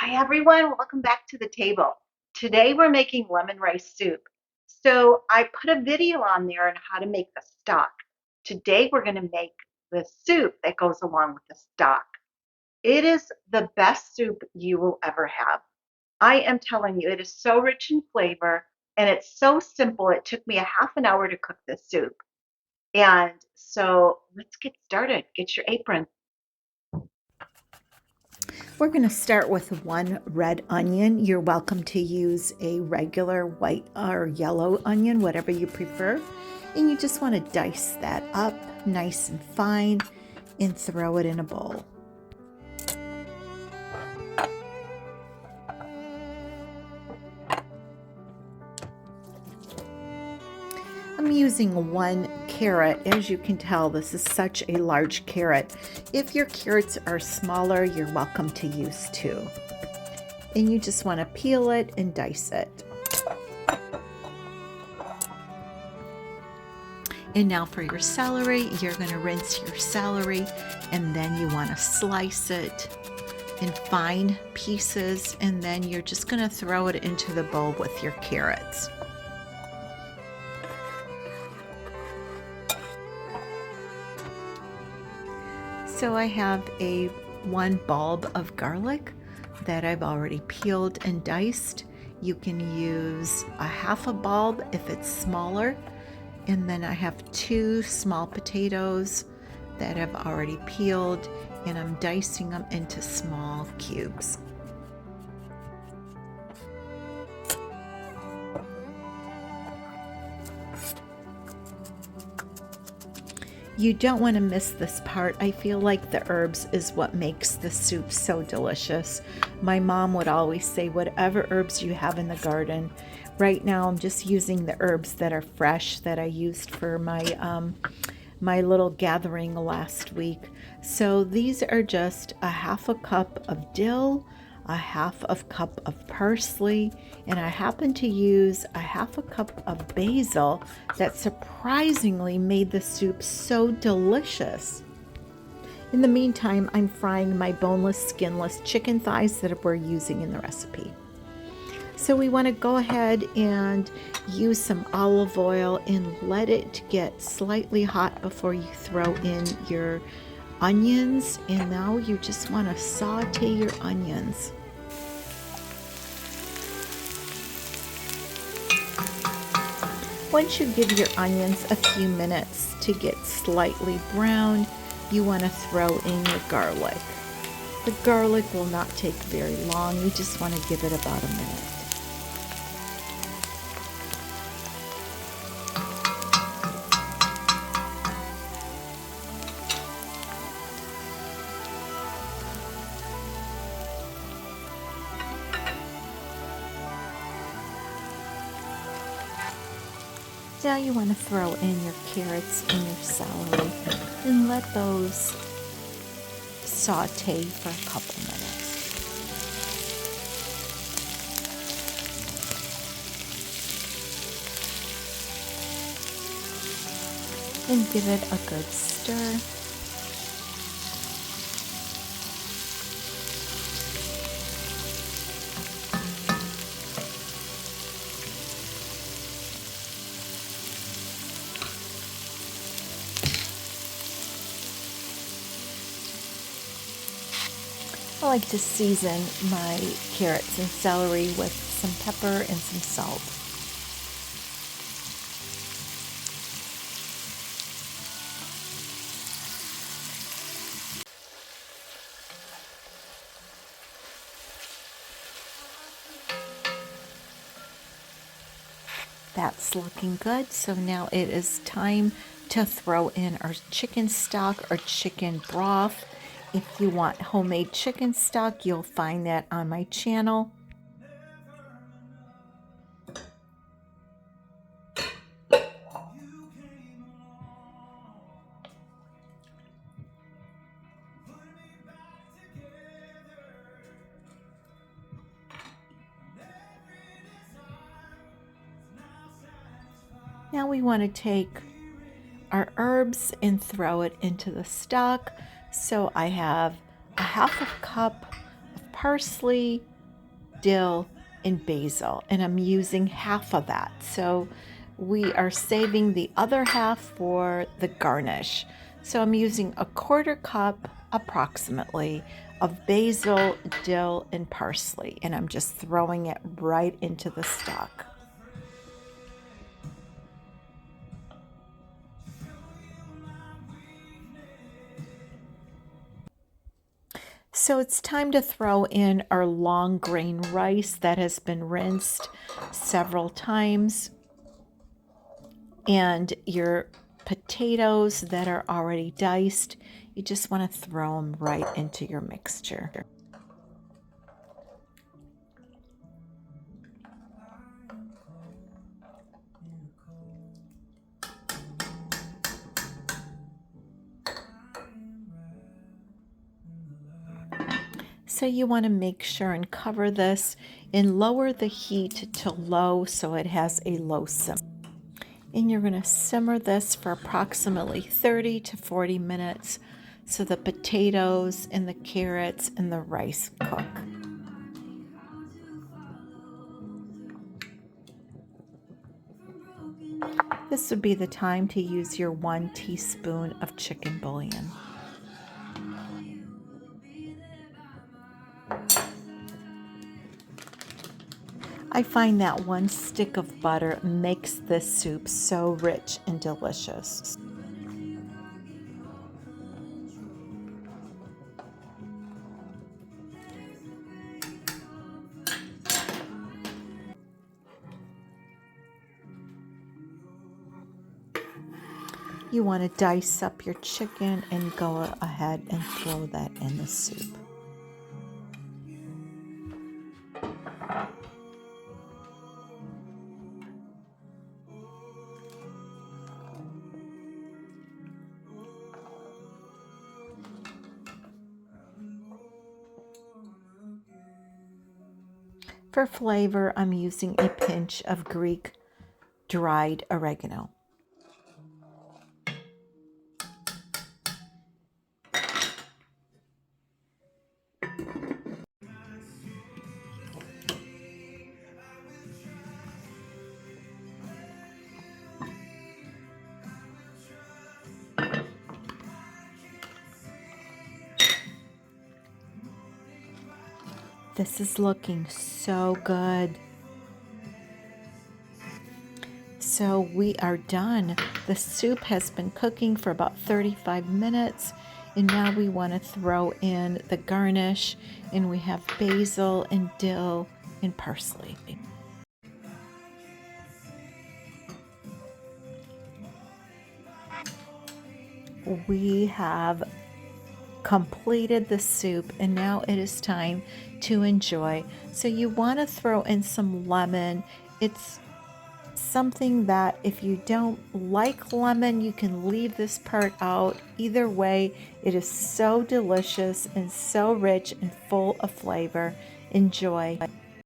Hi everyone, welcome back to the table. Today we're making lemon rice soup. So I put a video on there on how to make the stock. Today we're going to make the soup that goes along with the stock. It is the best soup you will ever have. I am telling you, it is so rich in flavor and it's so simple. It took me a half an hour to cook this soup. And so let's get started. Get your apron. We're going to start with one red onion. You're welcome to use a regular white or yellow onion, whatever you prefer. And you just want to dice that up nice and fine and throw it in a bowl. I'm using one carrot. As you can tell, this is such a large carrot. If your carrots are smaller, you're welcome to use two. And you just want to peel it and dice it. And now for your celery, you're going to rinse your celery and then you want to slice it in fine pieces, and then you're just going to throw it into the bowl with your carrots. So I have one bulb of garlic that I've already peeled and diced. You can use a half a bulb if it's smaller. And then I have two small potatoes that I've already peeled, and I'm dicing them into small cubes. You don't want to miss this part. I feel like the herbs is what makes the soup so delicious. My mom would always say, whatever herbs you have in the garden. Right now I'm just using the herbs that are fresh that I used for my little gathering last week. So these are just a half a cup of dill, a half a cup of parsley, and I happen to use a half a cup of basil that surprisingly made the soup so delicious. In the meantime, I'm frying my boneless, skinless chicken thighs that we're using in the recipe. So we want to go ahead and use some olive oil and let it get slightly hot before you throw in your onions. And now you just want to saute your onions. Once you give your onions a few minutes to get slightly brown, you want to throw in your garlic. The garlic will not take very long. You just want to give it about a minute. Now you want to throw in your carrots and your celery and let those saute for a couple minutes. And give it a good stir. I like to season my carrots and celery with some pepper and some salt. That's looking good. So now it is time to throw in our chicken stock or chicken broth. If you want homemade chicken stock, you'll find that on my channel. Now we want to take our herbs and throw it into the stock. So I have a half a cup of parsley, dill, and basil, and I'm using half of that. So we are saving the other half for the garnish. So I'm using a quarter cup approximately of basil, dill, and parsley, and I'm just throwing it right into the stock. So it's time to throw in our long grain rice that has been rinsed several times, and your potatoes that are already diced. You just want to throw them right into your mixture. So you want to make sure and cover this and lower the heat to low so it has a low simmer. And you're going to simmer this for approximately 30 to 40 minutes so the potatoes and the carrots and the rice cook. This would be the time to use your 1 teaspoon of chicken bouillon. I find that 1 stick of butter makes this soup so rich and delicious. You want to dice up your chicken and go ahead and throw that in the soup. For flavor, I'm using a pinch of Greek dried oregano. This is looking so good. So we are done. The soup has been cooking for about 35 minutes, and now we want to throw in the garnish, and we have basil and dill and parsley. We have completed the soup, and now it is time to enjoy. So you want to throw in some lemon. It's something that if you don't like lemon, you can leave this part out. Either way, it is so delicious and so rich and full of flavor. Enjoy.